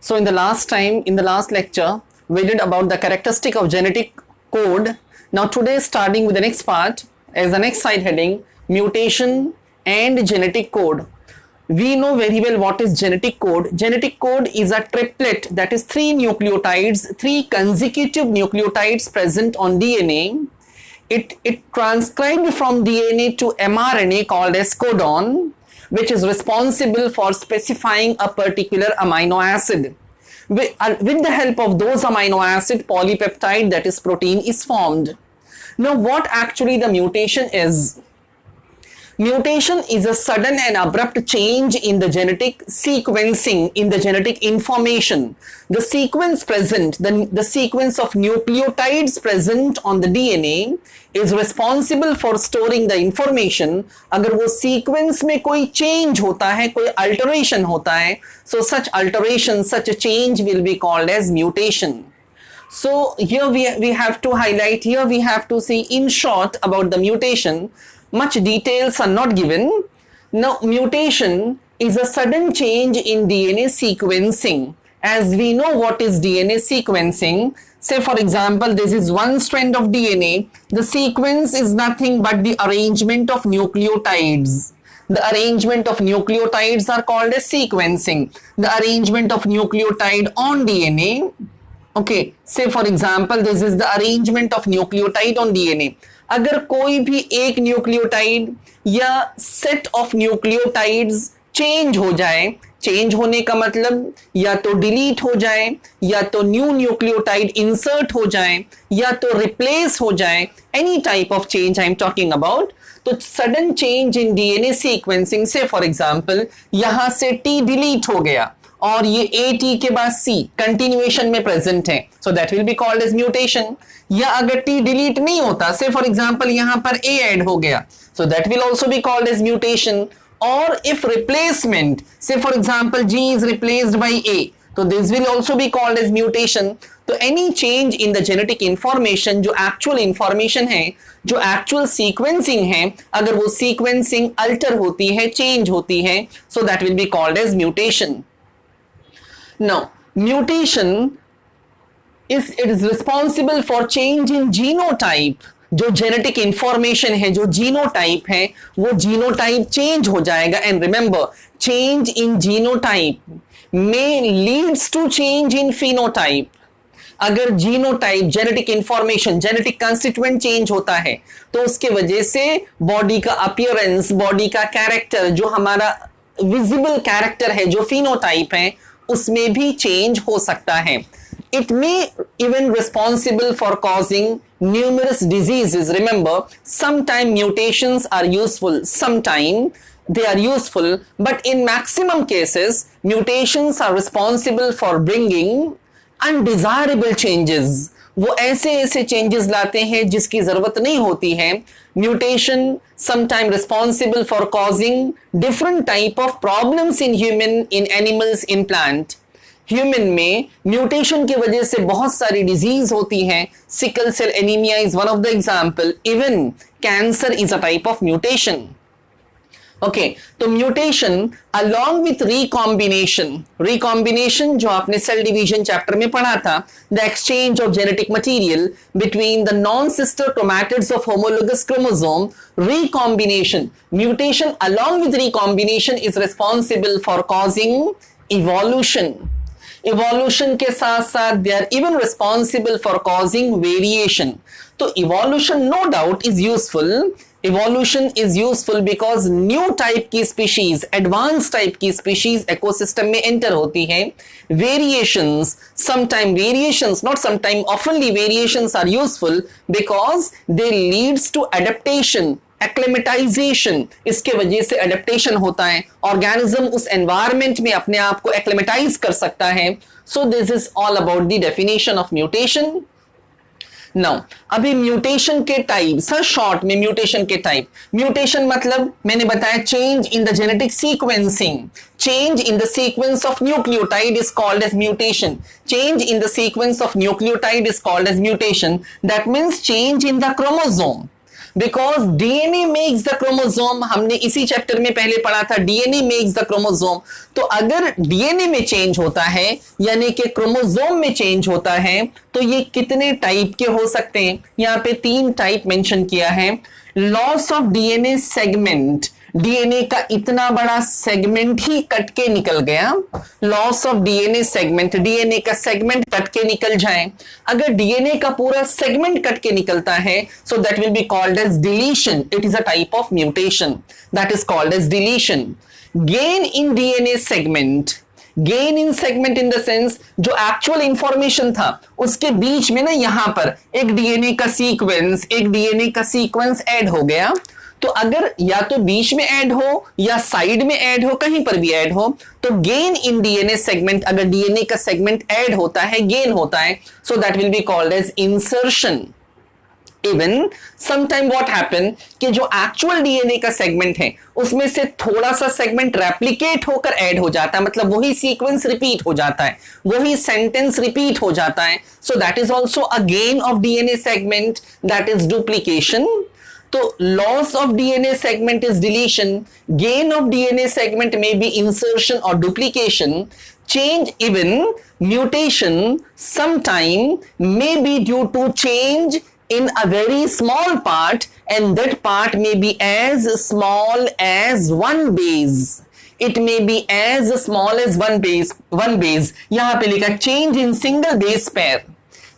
So in the last lecture, we did about the characteristic of genetic code. Now today, starting with the next part, as the next side heading, mutation and genetic code. We know very well what is genetic code. Genetic code is a triplet, that is three nucleotides, three consecutive nucleotides present on DNA. It transcribed from DNA to mRNA called as codon, which is responsible for specifying a particular amino acid. With the help of those amino acid, polypeptide, that is protein, is formed. Now what actually the mutation is? Mutation is a sudden and abrupt change in the genetic sequencing, in the genetic information. The sequence present, the sequence of nucleotides present on the DNA is responsible for storing the information. अगर वो sequence में कोई change होता है, कोई alteration होता है, so such alteration, such a change will be called as mutation. So here we have to highlight, here we have to see in short about the mutation. Much details are not given. Now, mutation is a sudden change in DNA sequencing. As we know what is DNA sequencing, say for example, this is one strand of DNA. The sequence is nothing but the arrangement of nucleotides. The arrangement of nucleotides are called as sequencing. The arrangement of nucleotide on DNA. Okay, say for example, this is the arrangement of nucleotide on DNA. अगर कोई भी एक nucleotide या set of nucleotides change हो जाए, change होने का मतलब या तो डिलीट हो जाए, या तो न्यू न्यूक्लियोटाइड इंसर्ट हो जाए, या तो रिप्लेस हो जाए, any type of change I am talking about, तो sudden change in DNA sequencing say for example यहां से टी डिलीट हो गया और ये ए टी के बाद सी कंटिन्यूएशन में प्रेजेंट है, so that will be called as mutation. या अगर टी डिलीट नहीं होता, से फॉर एग्जांपल यहां पर ए ऐड हो गया, so that will also be called as mutation. और if replacement, say for example G is replaced by A, तो this will also be called as mutation. तो any change in the genetic information, जो actual information है, जो actual sequencing है, अगर वो sequencing alter होती है, चेंज होती है, so that will be called as mutation. Now, mutation it is responsible for change in genotype. जो जेनेटिक इंफॉर्मेशन है, जो जीनोटाइप है, वो जीनोटाइप चेंज हो जाएगा. And remember, change in genotype में leads to change in phenotype. अगर genotype, genetic information, genetic constituent change होता है, तो उसके वजह से बॉडी का अपीयरेंस, बॉडी का कैरेक्टर, जो हमारा विजिबल कैरेक्टर है, जो फिनोटाइप है, उसमें भी चेंज हो सकता है. It may even responsible for causing numerous diseases. Remember, sometime mutations are useful, sometime they are useful, but in maximum cases mutations are responsible for bringing undesirable changes. वो ऐसे चेंजेस लाते हैं जिसकी जरूरत नहीं होती है. Mutation sometime responsible for causing different type of problems in human, in animals, in plant. Human में mutation की वजह से बहुत सारी डिजीज होती हैं. Sickle cell anaemia is one of the example. Even cancer is a type of mutation. Okay, तो mutation along with recombination, recombination जो आपने सेल डिवीजन चैप्टर में पढ़ा था, the exchange of genetic material between the non sister chromatids of homologous chromosome, recombination, mutation along with recombination is responsible for causing evolution. Evolution के साथ साथ they are even responsible for causing variation. तो evolution no doubt is useful. Evolution is useful because new type की species, advance type की species ecosystem में enter होती है. Variations, sometime variations, not sometime, oftenly variations are useful because they leads to adaptation, acclimatisation. इसके वजह से adaptation होता है, ऑर्गेनिज्म उस एनवायरमेंट में अपने आप को एक्लेमेटाइज कर सकता है. So this is all about the definition of mutation. Now अभी म्यूटेशन के टाइप, सर शॉर्ट में म्यूटेशन के टाइप. म्यूटेशन मतलब मैंने बताया change in the genetic sequencing. Change in the sequence of nucleotide is called as mutation. Change in the sequence of nucleotide is called as mutation. That means change in the chromosome. Because DNA makes the chromosome, हमने इसी chapter में पहले पढ़ा था, DNA makes the chromosome. तो अगर DNA में change होता है यानी कि क्रोमोसोम में चेंज होता है, तो ये कितने टाइप के हो सकते हैं? यहां पे 3 टाइप मेंशन किया है। Loss of DNA segment, DNA का इतना बड़ा सेगमेंट ही कट के निकल गया, loss of DNA segment, DNA का सेगमेंट कट के निकल जाए। अगर डीएनए का पूरा सेगमेंट कट के निकलता है, so that will be called as deletion, it is a type of mutation, that is called as deletion. Gain in DNA segment, gain in segment in the sense जो actual information था उसके बीच में ना यहां पर एक डीएनए का sequence add हो गया, तो अगर या तो बीच में ऐड हो या साइड में ऐड हो, कहीं पर भी ऐड हो, तो गेन इन डीएनए सेगमेंट, अगर डीएनए का सेगमेंट ऐड होता है, गेन होता है, so that will be called as insertion. Even sometime what happen कि जो एक्चुअल डीएनए का सेगमेंट है उसमें से थोड़ा सा सेगमेंट रेप्लिकेट होकर ऐड हो जाता है, मतलब वही सीक्वेंस रिपीट हो जाता है, वही सेंटेंस रिपीट हो जाता है, so that is also a gain of DNA segment, that is duplication. तो loss of DNA segment is deletion, gain of DNA segment maybe insertion और duplication, change even mutation sometime may be due to change in a very small part, and that part may be as small as one base, it may be as small as one base। यहां पे लिखा change in single base pair,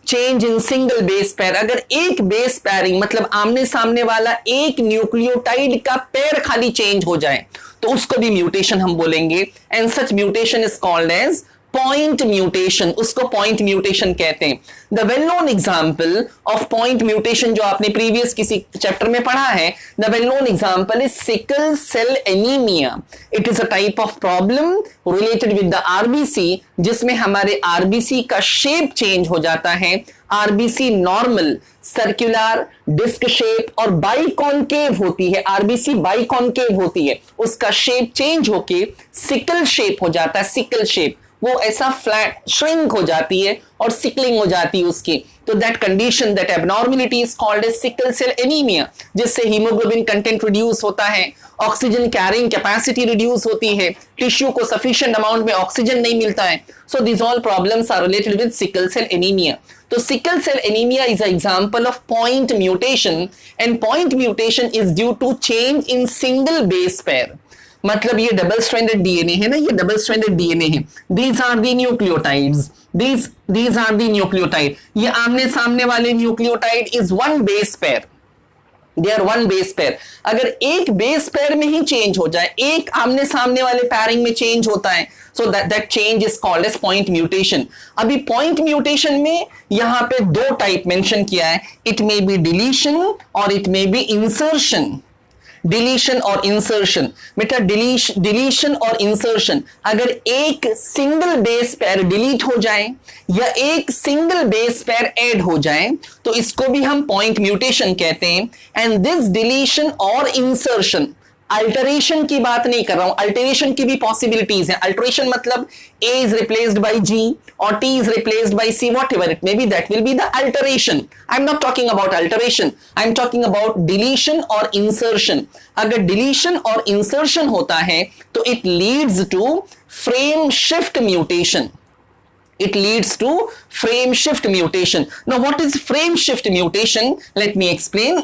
change in single base pair, अगर एक base pairing मतलब आमने सामने वाला एक न्यूक्लियोटाइड का पेयर खाली चेंज हो जाए तो उसको भी म्यूटेशन हम बोलेंगे, and such mutation is called as point mutation, उसको पॉइंट म्यूटेशन कहते हैं। The well known example of point mutation जो आपने प्रीवियस किसी चैप्टर में पढ़ा है, the well known example is sickle cell anaemia. It is a type of problem related with the RBC, जिसमें हमारे आरबीसी का शेप चेंज हो जाता है। RBC normal, circular, disc shape और बाइकॉनकेव होती है, आरबीसी बाइकॉनकेव होती है, उसका शेप चेंज होके सिकल शेप हो जाता है, सिकल शेप, वो ऐसा फ्लैट श्रिंक हो जाती है और सिकलिंग हो जाती है उसकी। तो that condition, that abnormality is called as sickle cell anaemia, जिससे हीमोग्लोबिन कंटेंट रिड्यूस होता है, ऑक्सीजन कैरिंग कैपेसिटी रिड्यूस होती है, टिश्यू को सफिशिएंट अमाउंट में ऑक्सीजन नहीं मिलता है। So this all problems are related with sickle cell anaemia. तो sickle cell anaemia is an example of point mutation, and point mutation is due to change in single base pair। मतलब ये double stranded DNA है ना, ये double stranded DNA है, these are the nucleotides, these are the nucleotide, ये आमने सामने वाले nucleotide is one base pair, they are one base pair. अगर एक बेस पेयर में ही चेंज हो जाए, एक आमने सामने वाले पैरिंग में चेंज होता है, so that change is called as point mutation. अभी पॉइंट म्यूटेशन में यहां पे 2 टाइप मेंशन किया है, इट मे बी डिलीशन और it may be insertion. Deletion और इंसर्शन, बेटा डिलीशन और इंसर्शन, अगर एक सिंगल बेस पेयर डिलीट हो जाए या एक सिंगल बेस पेयर ऐड हो जाए तो इसको भी हम पॉइंट म्यूटेशन कहते हैं। एंड दिस डिलीशन और इंसर्शन, अल्टरेशन की बात नहीं कर रहा हूं, अल्टरेशन की भी पॉसिबिलिटीज है। अल्टरेशन मतलब A is replaced by G or T is replaced by C, whatever it may be, that will be the alteration। I'm not talking about alteration, I'm talking about deletion or insertion। अगर deletion और insertion होता है तो it leads to frame shift mutation। It leads to frame shift mutation। Now what is frame shift mutation? Let me explain।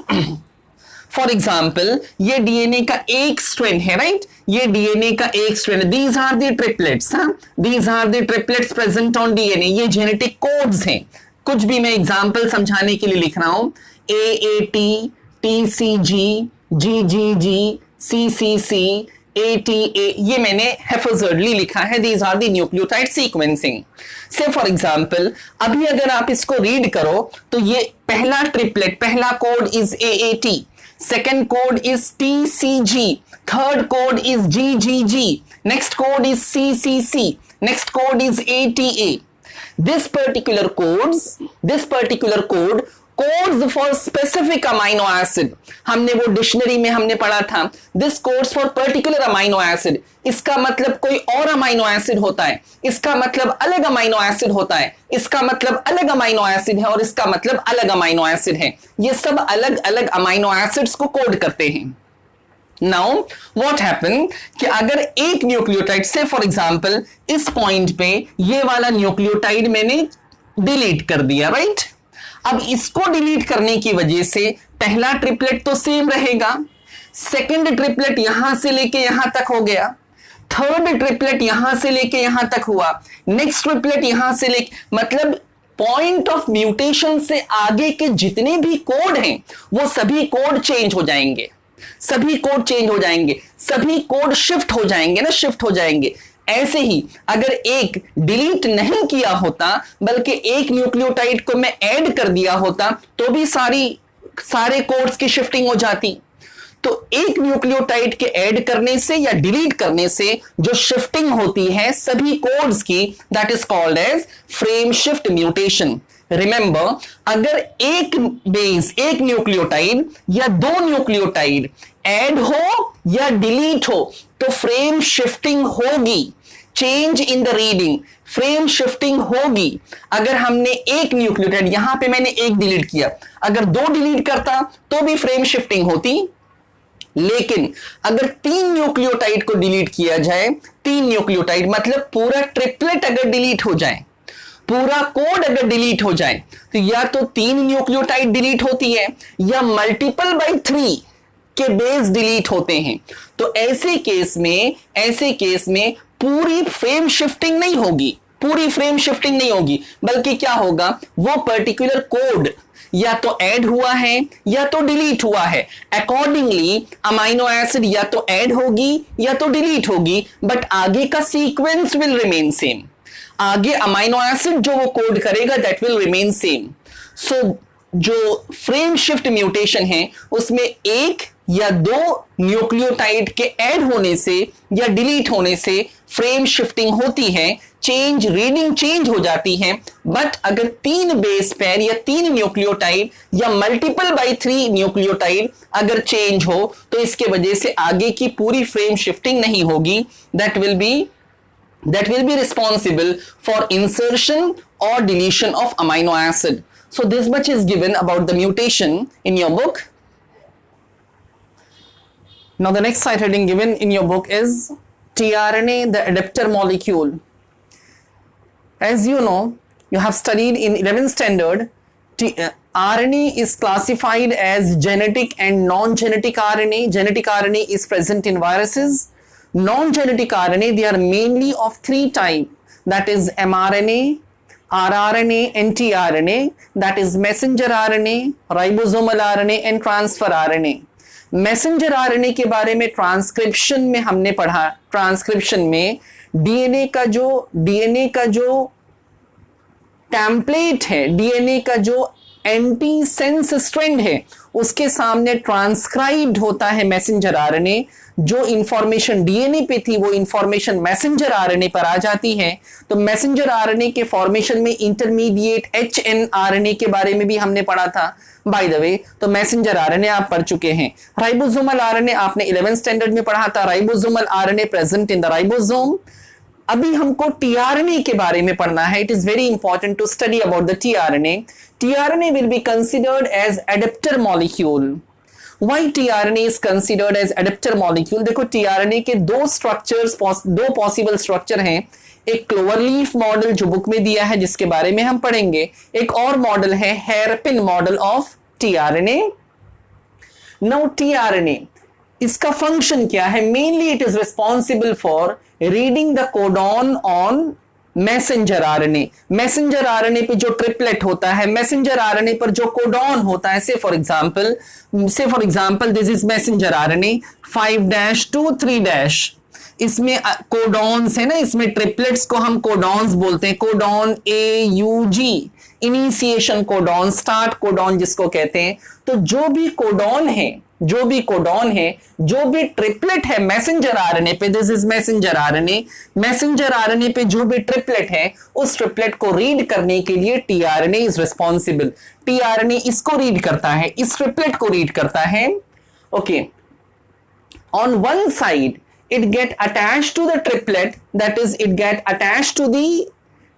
For example ये DNA का एक strand है, right, ये डीएनए का एक strand, these are the triplets, these are the triplets present on DNA, ये genetic codes हैं। कुछ भी मैं एग्जाम्पल समझाने के लिए लिख रहा हूं, AAT, TCG, GGG, CCC, ATA, ये मैंने हैफर्जर्डली लिखा है, these are the nucleotide sequencing. Say for example अभी अगर आप इसको रीड करो तो ये पहला ट्रिपलेट, पहला code is AAT, second code is TCG, third code is GGG, next code is CCC, next code is ATA। this particular code codes for specific amino acid, हमने वो डिक्शनरी में हमने पढ़ा था, this codes for particular amino acid, इसका मतलब कोई और अमाइनो एसिड होता है, इसका मतलब अलग अमाइनो एसिड होता है, इसका मतलब अलग अमाइनो एसिड है, और इसका मतलब अलग अमाइनो एसिड है। ये सब अलग अलग अमाइनो एसिड्स को कोड करते हैं। नाउ व्हाट हैपन कि अगर एक न्यूक्लियोटाइड से फॉर एग्जांपल इस पॉइंट पे ये वाला न्यूक्लियोटाइड मैंने डिलीट कर दिया, राइट? अब इसको डिलीट करने की वजह से पहला ट्रिपलेट तो सेम रहेगा, सेकंड ट्रिपलेट यहां से लेके यहां तक हो गया, थर्ड ट्रिपलेट यहां से लेके यहां तक हुआ, नेक्स्ट ट्रिपलेट यहां से लेके, मतलब पॉइंट ऑफ म्यूटेशन से आगे के जितने भी कोड हैं वो सभी कोड चेंज हो जाएंगे, सभी कोड चेंज हो जाएंगे, सभी कोड शिफ्ट हो जाएंगे ना, शिफ्ट हो जाएंगे। ऐसे ही अगर एक डिलीट नहीं किया होता बल्कि एक न्यूक्लियोटाइड को मैं ऐड कर दिया होता तो भी सारे कोड्स की शिफ्टिंग हो जाती। तो एक न्यूक्लियोटाइड के ऐड करने से या डिलीट करने से जो शिफ्टिंग होती है सभी कोड्स की, that is called as frame shift mutation. Remember, अगर एक बेस, एक न्यूक्लियोटाइड या दो न्यूक्लियोटाइड ऐड हो या डिलीट हो तो फ्रेम शिफ्टिंग होगी, change in the reading, frame shifting होगी। अगर हमने एक न्यूक्लियोटाइड, यहां पे मैंने एक डिलीट किया, अगर दो डिलीट करता तो भी फ्रेम शिफ्टिंग होती, लेकिन अगर तीन न्यूक्लियोटाइड को डिलीट किया जाए, तीन न्यूक्लियोटाइड मतलब पूरा ट्रिपलेट अगर डिलीट हो जाए, पूरा कोड अगर डिलीट हो जाए, तो या तो तीन न्यूक्लियोटाइड डिलीट होती है या मल्टीपल बाय 3 के बेस डिलीट होते हैं। तो ऐसे केस में पूरी फ्रेम शिफ्टिंग नहीं होगी, पूरी फ्रेम शिफ्टिंग नहीं होगी, बल्कि क्या होगा, वो पर्टिकुलर कोड या तो ऐड हुआ है या तो डिलीट हुआ है। अकॉर्डिंगली अमाइनो एसिड या तो ऐड होगी या तो डिलीट होगी, बट आगे का सीक्वेंस विल रिमेन सेम। आगे अमाइनो एसिड जो वो कोड करेगा दैट विल रिमेन सेम। सो जो फ्रेम शिफ्ट म्यूटेशन है उसमें एक या दो न्यूक्लियोटाइड के ऐड होने से या डिलीट होने से फ्रेम शिफ्टिंग होती है, चेंज, रीडिंग चेंज हो जाती है। बट अगर तीन बेस पेयर या तीन न्यूक्लियोटाइड या मल्टीपल बाय 3 न्यूक्लियोटाइड अगर चेंज हो तो इसके वजह से आगे की पूरी फ्रेम शिफ्टिंग नहीं होगी, that will be responsible for insertion or deletion of amino acid. So this much is given about the mutation in your book. Now the next site heading given in your book is tRNA, the adapter molecule. As you know, you have studied in 11th standard, RNA is classified as genetic and non-genetic RNA. Genetic RNA is present in viruses. Non-genetic RNA, they are mainly of 3 types, that is mRNA, rRNA and tRNA, that is messenger RNA, ribosomal RNA and transfer RNA. Messenger RNA के बारे में transcription में हमने पढ़ा, transcription में DNA का जो template है, डीएनए का जो एंटी सेंस स्ट्रैंड है उसके सामने ट्रांसक्राइब्ड होता है मैसेंजर आरएनए। जो इंफॉर्मेशन डीएनए पे थी वो इंफॉर्मेशन मैसेंजर आरएनए पर आ जाती है। तो मैसेंजर आरएनए के फॉर्मेशन में इंटरमीडिएट एचएनआरएनए के बारे में भी हमने पढ़ा था बाय द वे। तो मैसेंजर आरएनए आप पढ़ चुके हैं। राइबोसोमल आरएनए आपने 11th स्टैंडर्ड में पढ़ा था। Ribosomal RNA present in the ribosome. अभी हमको टीआरएनए के बारे में पढ़ना है। It is very important to study about the tRNA. TRNA will be considered as adapter molecule. Why tRNA is considered as adapter molecule? देखो टीआरएनए के दो पॉसिबल स्ट्रक्चर हैं। एक क्लोवर लीफ मॉडल जो बुक में दिया है जिसके बारे में हम पढ़ेंगे, एक और मॉडल है hairpin model of tRNA. Now tRNA इसका फंक्शन क्या है? Mainly it is responsible for reading the codon on messenger RNA. Messenger RNA पे जो ट्रिपलेट होता है, मैसेंजर आरएनए पर जो कोडॉन होता है, से for example this is messenger RNA 5' to 3'। इसमें कोडॉन्स है ना, इसमें ट्रिपलेट्स को हम कोडॉन्स बोलते हैं। Codon AUG, initiation codon, start codon जिसको कहते हैं। तो जो भी कोडॉन है जो भी कोडॉन है, जो भी ट्रिपलेट है मैसेंजर आरएनए पे, this is messenger RNA, messenger RNA पे जो भी ट्रिपलेट है उस ट्रिपलेट को रीड करने के लिए टीआरएनए इज रिस्पॉन्सिबल। टीआरएनए इसको रीड करता है, इस ट्रिपलेट को रीड करता है। Okay, on one side it get attached to the triplet, that is it get attached to the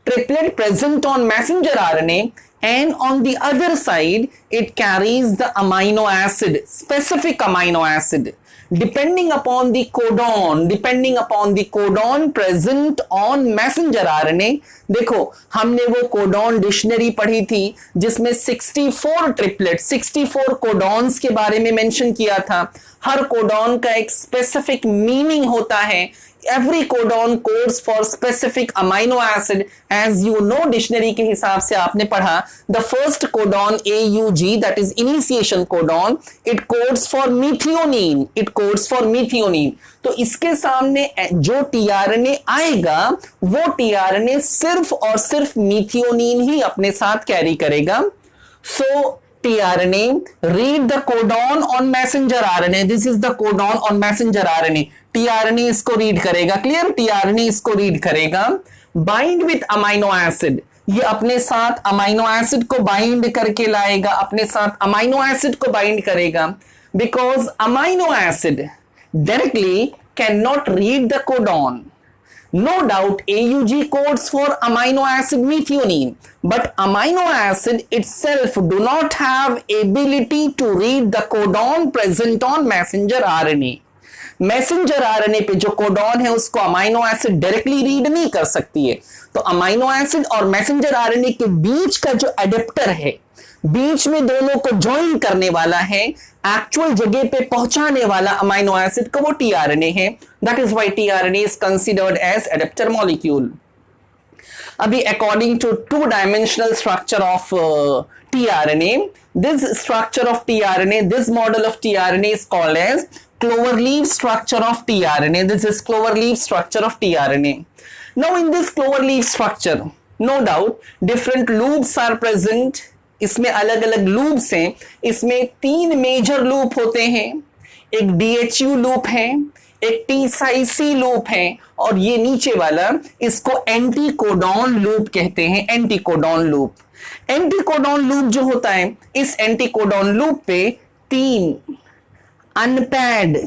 triplet present on messenger RNA, and on the other side it carries the amino acid, specific amino acid, depending upon the codon present on messenger RNA। देखो हमने वो codon dictionary पढ़ी थी जिसमें 64 triplet 64 codons के बारे में mention किया था। हर कोडॉन का एक स्पेसिफिक मीनिंग होता है। Every codon codes for specific amino acid, as you know dictionary के हिसाब से आपने पढ़ा। The first codon AUG, that is initiation codon, it codes for methionine, it codes for methionine। तो इसके सामने जो टीआरएनए आएगा वो टीआरएनए सिर्फ और सिर्फ मीथियोनिन ही अपने साथ कैरी करेगा। So tRNA read the codon on messenger RNA, this is the codon on messenger RNA, tRNA इसको रीड करेगा, क्लियर, tRNA इसको रीड करेगा, बाइंड विथ अमाइनो एसिड, ये अपने साथ अमाइनो एसिड को बाइंड करके लाएगा, अपने साथ अमाइनो एसिड को बाइंड करेगा, because amino acid directly can not read the codon. No doubt AUG codes for amino acid methionine, but amino acid itself do not have ability to read the codon present on messenger RNA। Messenger RNA पे जो codon है उसको amino acid directly read नहीं कर सकती है। तो amino acid और मैसेंजर आरएनए के बीच का जो एडेप्टर है, बीच में दोनों को ज्वाइन करने वाला है, एक्चुअल जगह पे पहुंचाने वाला अमाइनो एसिड को वो टीआरएनए है। That is why tRNA is considered as adapter molecule. अभी according to two dimensional structure of tRNA, this structure of tRNA, this model of tRNA is called as cloverleaf structure of tRNA। This is cloverleaf structure of tRNA। Now in this cloverleaf structure, no doubt different loops are present। इसमें अलग अलग loops हैं। इसमें 3 major loop होते हैं, एक DHU loop है, एक T-Cy-C लूप है, और ये नीचे वाला इसको एंटीकोडॉन लूप कहते हैं। एंटीकोडॉन लूप, एंटीकोडॉन लूप जो होता है, इस एंटीकोडॉन लूप पे 3 अनपैड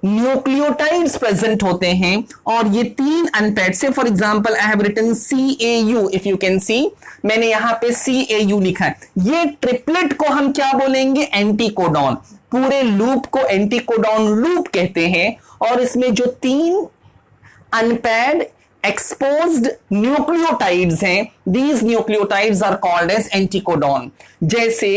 न्यूक्लियोटाइड्स प्रेजेंट होते हैं, और ये 3 अनपैड से, for example I have written CAU, if you can see, मैंने यहां पे CAU लिखा है। ये ट्रिपलेट को हम क्या बोलेंगे? एंटीकोडॉन। पूरे लूप को एंटीकोडॉन लूप कहते हैं, और इसमें जो 3 अनपैड एक्सपोज्ड न्यूक्लियोटाइड्स हैं, these nucleotides are called as anticodon. जैसे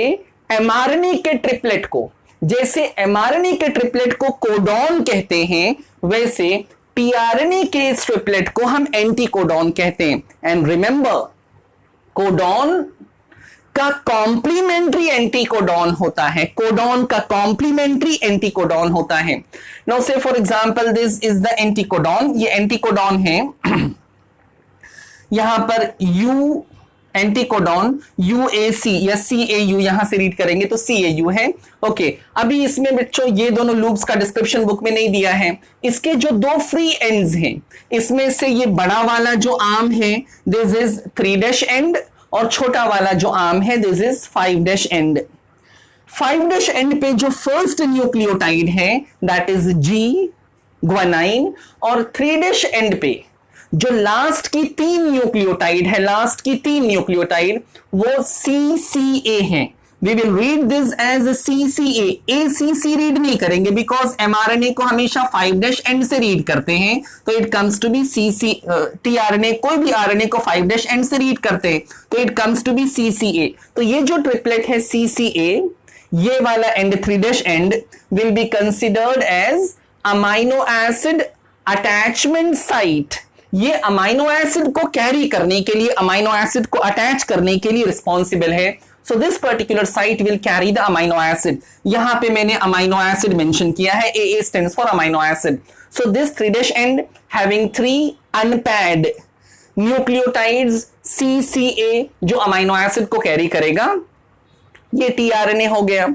एमआरएनए के ट्रिपलेट को, जैसे एमआरएनए के ट्रिपलेट को कोडॉन कहते हैं, वैसे टीआरएनए के इस ट्रिपलेट को हम एंटीकोडॉन कहते हैं। एंड रिमेंबर, कोडॉन का कॉम्प्लीमेंट्री एंटीकोडॉन होता है, कोडॉन का कॉम्प्लीमेंट्री एंटीकोडॉन होता है। नाउ से for example this is the anticodon, ये एंटीकोडॉन है, यहां पर यू एंटीकोडॉन UAC या CAU यहां से रीड करेंगे तो CAU है। ओके, अभी इसमें बच्चों ये दोनों लूप्स का डिस्क्रिप्शन बुक में नहीं दिया है। इसके जो 2 फ्री एंड्स हैं, इसमें से ये बड़ा वाला जो आर्म है दिस इज 3' एंड, और छोटा वाला जो आर्म है दिस इज 5' एंड। 5' एंड पे जो फर्स्ट न्यूक्लियोटाइड है दैट इज G ग्वानाइन, और 3' एंड पे जो लास्ट की 3 न्यूक्लियोटाइड है, लास्ट की 3 न्यूक्लियोटाइड वो CCA है। We will read this as CCA। ACC read नहीं करेंगे बिकॉज mRNA को हमेशा 5' एंड से रीड करते हैं, तो it comes to be tRNA, कोई भी RNA को 5' एंड से रीड करते हैं, तो it comes to be CCA। तो ये जो ट्रिपलेट है CCA, ये वाला end 3' end will be considered as amino acid attachment site. ये अमाइनो एसिड को कैरी करने के लिए, अमाइनो एसिड को अटैच करने के लिए रिस्पॉन्सिबल है। So this particular site will carry the amino acid. यहां पे मैंने अमाइनो एसिड मेंशन किया है, AA stands for amino acid. So this 3' and having 3 unpaid nucleotides CCA जो अमाइनो एसिड को कैरी करेगा, ये टीआरएनए हो गया।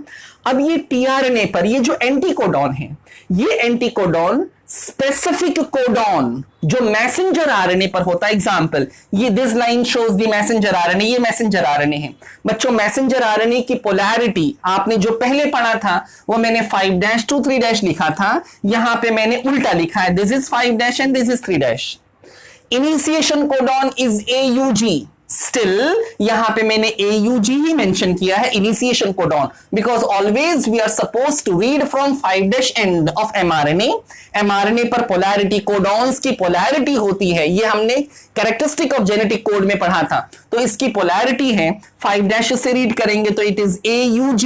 अब ये टीआरएनए पर ये जो एंटीकोडॉन है, ये एंटीकोडॉन स्पेसिफिक कोडॉन जो मैसेंजर आरएनए पर होता है, एग्जांपल ये this line shows the messenger RNA, ये मैसेंजर आरएनए है बच्चों। मैसेंजर आरएनए की पोलैरिटी आपने जो पहले पढ़ा था वो मैंने 5' to 3' लिखा था, यहां पे मैंने उल्टा लिखा है, this is 5' end this is 3'। Initiation codon is AUG, still यहां पे मैंने AUG ही मेंशन किया है, initiation codon, because always we are suppose to read from 5' end of mRNA। mRNA पर पोलैरिटी, कोडॉन्स की पोलैरिटी होती है, ये हमने कैरेक्टरिस्टिक ऑफ जेनेटिक कोड में पढ़ा था, तो इसकी पोलैरिटी है 5' से रीड करेंगे तो it is AUG।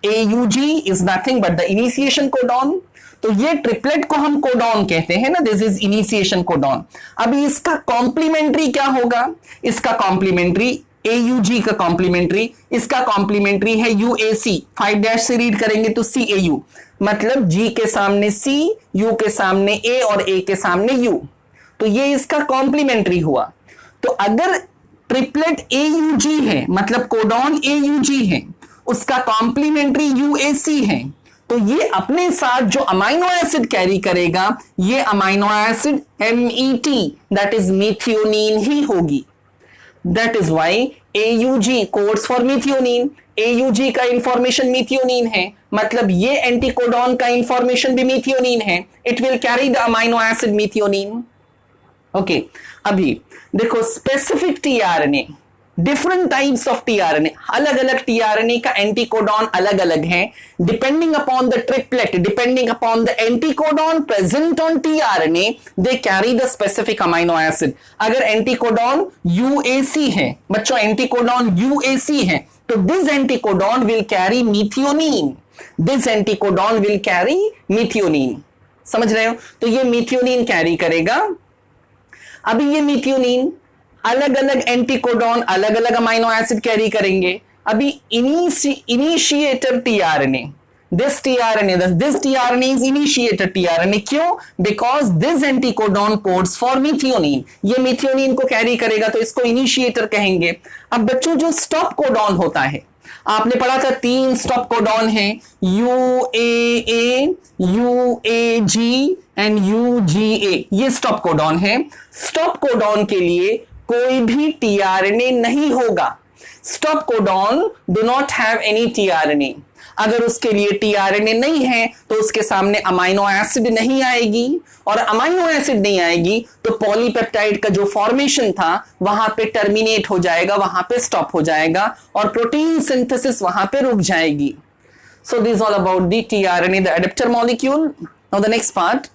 AUG is nothing but the initiation codon. तो ये ट्रिपलेट को हम कोडॉन कहते हैं ना, दिस इज इनिशिएशन कोडॉन। अभी इसका कॉम्प्लीमेंट्री क्या होगा, इसका कॉम्प्लीमेंट्री AUG का कॉम्प्लीमेंट्री, इसका कॉम्प्लीमेंट्री है UAC, 5' से रीड करेंगे तो CAU, मतलब G के सामने C, U के सामने A और A के सामने U, तो ये इसका कॉम्प्लीमेंट्री हुआ। तो अगर ट्रिपलेट AUG है मतलब कोडॉन AUG है, उसका कॉम्प्लीमेंट्री UAC है, तो ये अपने साथ जो अमाइनो एसिड कैरी करेगा, ये amino acid MET that is methionine ही होगी। That is why AUG codes for methionine. AUG का इंफॉर्मेशन मिथियोनिन है, मतलब ये एंटीकोडॉन का इंफॉर्मेशन भी मिथियोनिन है, it will carry the amino acid methionine. Okay, अभी देखो specific tRNA, different types of tRNA, अलग अलग टीआरएनए का एंटीकोडॉन अलग अलग है, depending upon the triplet, depending upon the anticodon present on tRNA, they carry the specific amino acid. अगर anticodon UAC है बच्चों, एंटीकोडॉन UAC है, तो this anticodon will carry methionine, this anticodon will carry methionine. समझ रहे हो? तो ये मिथियोनिन कैरी करेगा। अभी ये मिथियोनिन अलग अलग एंटीकोडॉन अलग अलग अमाइनो एसिड कैरी करेंगे। अभी initiator tRNA, this tRNA is initiator tRNA, क्यों? Because this anticodon codes for methionine, ये मिथियोनिन को कैरी करेगा तो इसको इनिशिएटर कहेंगे। अब बच्चों जो स्टॉप कोडॉन होता है, आपने पढ़ा था 3 स्टॉप कोडॉन है, UAA, UAG एंड UGA, ये स्टॉप कोडॉन है। स्टॉप कोडॉन के लिए कोई भी टीआरएनए नहीं होगा। Stop codon do not have any tRNA. अगर उसके लिए टीआरएनए नहीं है तो उसके सामने अमाइनो एसिड नहीं आएगी, और अमाइनो एसिड नहीं आएगी तो पॉलीपेप्टाइड का जो फॉर्मेशन था वहां पे टर्मिनेट हो जाएगा, वहां पे स्टॉप हो जाएगा और प्रोटीन सिंथेसिस वहां पे रुक जाएगी। सो this all about the tRNA, the adapter molecule. Now the next part